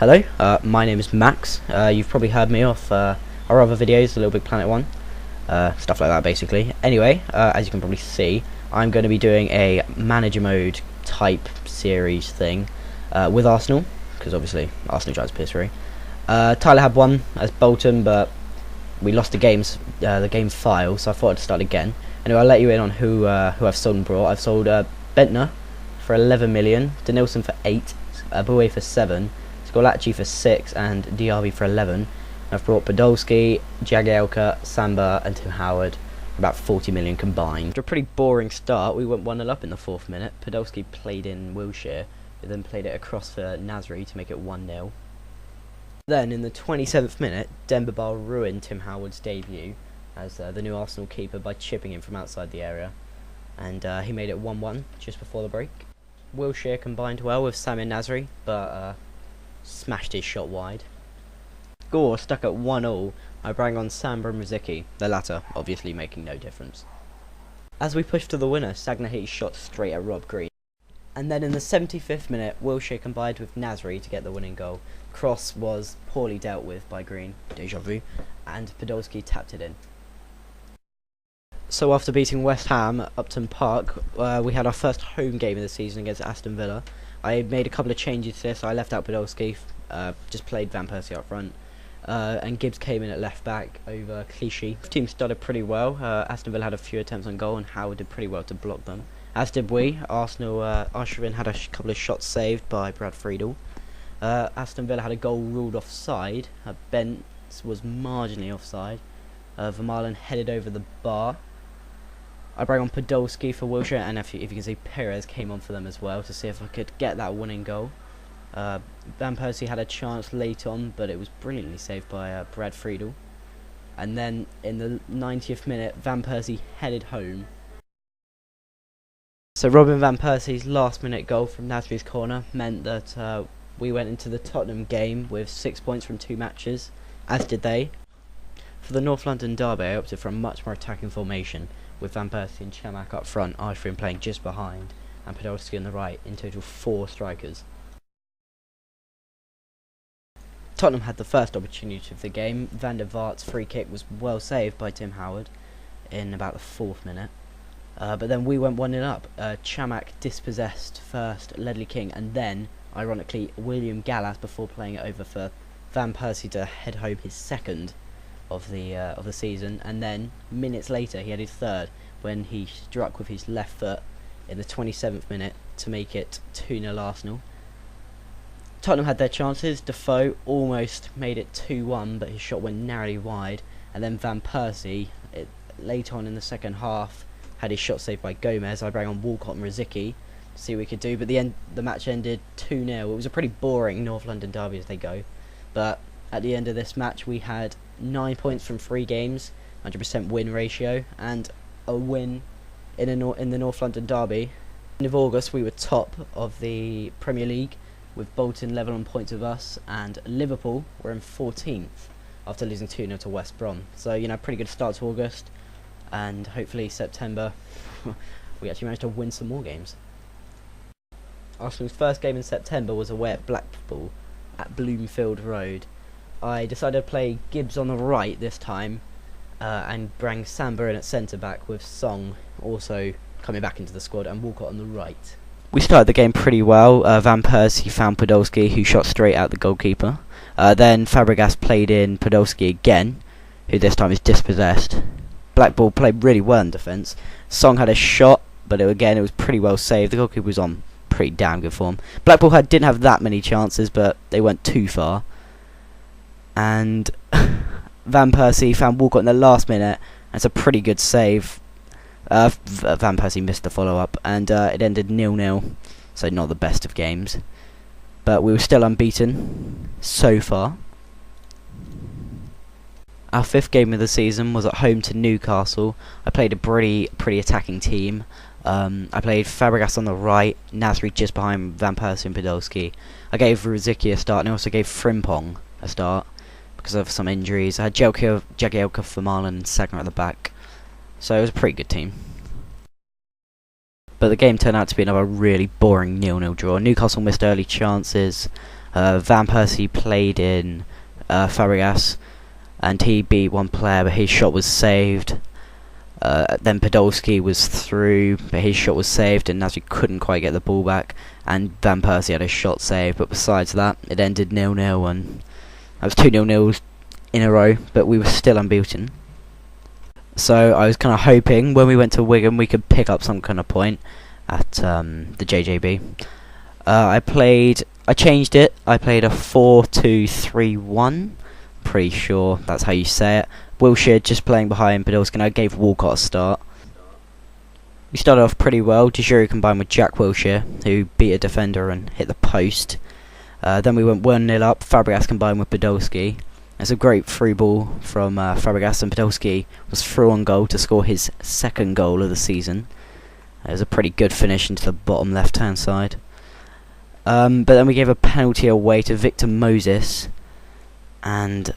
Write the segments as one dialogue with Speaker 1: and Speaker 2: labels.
Speaker 1: Hello, my name is Max. You've probably heard me off our other videos, the Little Big Planet one, stuff like that basically. Anyway, as you can probably see, I'm going to be doing a manager mode type series thing with Arsenal, because obviously Arsenal drives PS3. Tyler had one as Bolton, but we lost the game file, so I thought I'd start again. Anyway, I'll let you in on who I've sold and brought. I've sold Bentner for 11 million, Denilson for 8, Boué for 7, Skolacci for 6, and Diaby for 11. I've brought Podolski, Jagielka, Samba, and Tim Howard, about 40 million combined. After a pretty boring start, we went 1-0 up in the 4th minute. Podolski played in Wilshere, who then played it across for Nasri to make it 1-0. Then, in the 27th minute, Demba Ba ruined Tim Howard's debut as the new Arsenal keeper by chipping him from outside the area, and he made it 1-1 just before the break. Wilshere combined well with Samir Nasri, but smashed his shot wide. Score stuck at 1-1. I bring on Samba and Riziki, the latter obviously making no difference. As we pushed to the winner, Sagna hit his shot straight at Rob Green. And then in the 75th minute, Wilshere combined with Nasri to get the winning goal. Cross was poorly dealt with by Green, deja vu, and Podolski tapped it in. So after beating West Ham at Upton Park, we had our first home game of the season against Aston Villa. I made a couple of changes to this. I left out Podolski, just played Van Persie up front, and Gibbs came in at left back over Clichy. The team started pretty well. Aston Villa had a few attempts on goal, and Howard did pretty well to block them. As did we. Arsenal, Arshavin had a couple of shots saved by Brad Friedel. Aston Villa had a goal ruled offside. Bent was marginally offside. Vermaelen headed over the bar. I bring on Podolski for Wilshere, and if you can see, Perez came on for them as well to see if I could get that winning goal. Van Persie had a chance late on, but it was brilliantly saved by Brad Friedel. And then in the 90th minute, Van Persie headed home. So Robin Van Persie's last minute goal from Nasri's corner meant that we went into the Tottenham game with 6 points from 2 matches, as did they. For the North London derby, I opted for a much more attacking formation, with Van Persie and Chamak up front, Arshavin playing just behind, and Podolski on the right, in total 4 strikers. Tottenham had the first opportunity of the game. Van der Vaart's free kick was well saved by Tim Howard in about the 4th minute. But then we went 1-0 up. Chamak dispossessed first Ledley King, and then, ironically, William Gallas before playing it over for Van Persie to head home his second of the season. And then minutes later, he had his third when he struck with his left foot in the 27th minute to make it 2-0 Arsenal. Tottenham had their chances. Defoe almost made it 2-1, but his shot went narrowly wide. And then Van Persie, late on in the second half, had his shot saved by Gomez. I bring on Walcott and Riziki to see what we could do, but the match ended 2-0. It was a pretty boring North London derby as they go, but at the end of this match we had 9 points from 3 games, 100% win ratio, and a win in the North London derby. End of August we were top of the Premier League, with Bolton level on points with us, and Liverpool were in 14th after losing 2-0 to West Brom. So, you know, pretty good start to August, and hopefully September we actually managed to win some more games. Arsenal's first game in September was away at Blackpool at Bloomfield Road. I decided to play Gibbs on the right this time, and bring Samba in at centre back, with Song also coming back into the squad, and Walcott on the right. We started the game pretty well. Van Persie found Podolski, who shot straight at the goalkeeper. Then Fabregas played in Podolski again, who this time is dispossessed. Blackpool played really well in defence. Song had a shot, but it was pretty well saved. The goalkeeper was on pretty damn good form. Blackpool didn't have that many chances, but they went too far. And Van Persie found Walcott in the last minute. That's a pretty good save. Van Persie missed the follow-up, and it ended 0-0, so not the best of games. But we were still unbeaten so far. Our 5th game of the season was at home to Newcastle. I played a pretty attacking team. I played Fabregas on the right, Nasri just behind Van Persie and Podolski. I gave Riziki a start, and I also gave Frimpong a start because of some injuries. I had Jagielka, Vermaelen, and Sagna at the back. So it was a pretty good team. But the game turned out to be another really boring 0-0 draw. Newcastle missed early chances. Van Persie played in Fabregas, and he beat one player, but his shot was saved. Then Podolski was through, but his shot was saved, and Nasri couldn't quite get the ball back, and Van Persie had a shot saved, but besides that, it ended 0-0, and that was 2 0-0s in a row, but we were still unbeaten. So I was kind of hoping when we went to Wigan we could pick up some kind of point at the JJB. I changed it. I played a 4-2-3-1. Pretty sure that's how you say it. Wilshere just playing behind Podolski, and I gave Walcott a start. We started off pretty well. Giroud combined with Jack Wilshere, who beat a defender and hit the post. Then we went 1-0 up. Fabregas combined with Podolski. It's a great free ball from Fabregas, and Podolski was through on goal to score his second goal of the season. It was a pretty good finish into the bottom left-hand side. But then we gave a penalty away to Victor Moses, and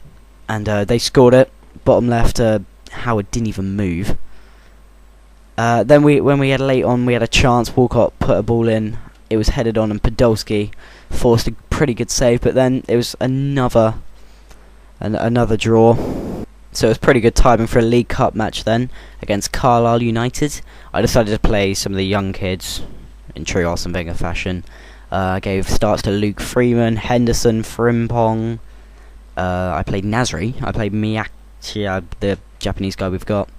Speaker 1: they scored it. Bottom left, Howard didn't even move. Then when we had late on, we had a chance. Walcott put a ball in. It was headed on, and Podolski forced a pretty good save. But then it was another draw. So it was pretty good timing for a League Cup match then against Carlisle United. I decided to play some of the young kids in true Arsene Wenger fashion. I gave starts to Luke Freeman, Henderson, Frimpong. I played Nasri. I played Miyaki, the Japanese guy we've got,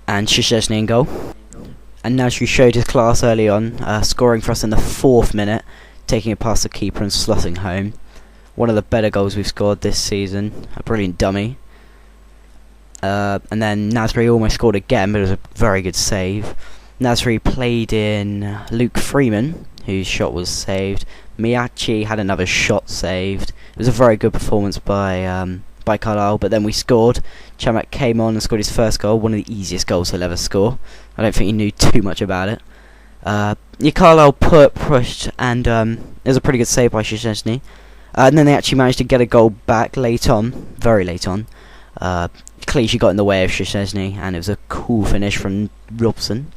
Speaker 1: and Szczesny in goal. And Nasri showed his class early on, scoring for us in the 4th minute, taking it past the keeper and slotting home. One of the better goals we've scored this season. A brilliant dummy. And then Nasri almost scored again, but it was a very good save. Nasri played in Luke Freeman, whose shot was saved. Miyachi had another shot saved. It was a very good performance by Carlisle, but then we scored. Chamak came on and scored his first goal, one of the easiest goals he'll ever score. I don't think he knew too much about it. Carlisle pushed, and it was a pretty good save by Szczesny. And then they actually managed to get a goal back late on, very late on. Clichy got in the way of Szczesny, and it was a cool finish from Robson.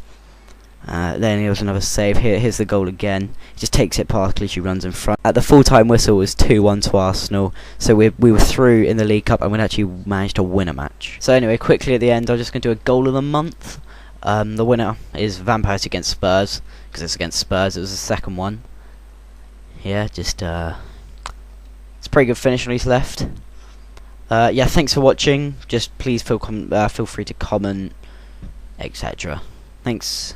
Speaker 1: Then there was another save. Here's the goal again. He just takes it past Clichy, runs in front. At the full-time whistle, it was 2-1 to Arsenal. So we were through in the League Cup, and we'd actually managed to win a match. So anyway, quickly at the end, I'm just going to do a goal of the month. The winner is Van Persie against Spurs, because it's against Spurs. It was the second one. Yeah, just it's a pretty good finish on his left. Yeah, thanks for watching. Just please feel free to comment, etc. Thanks.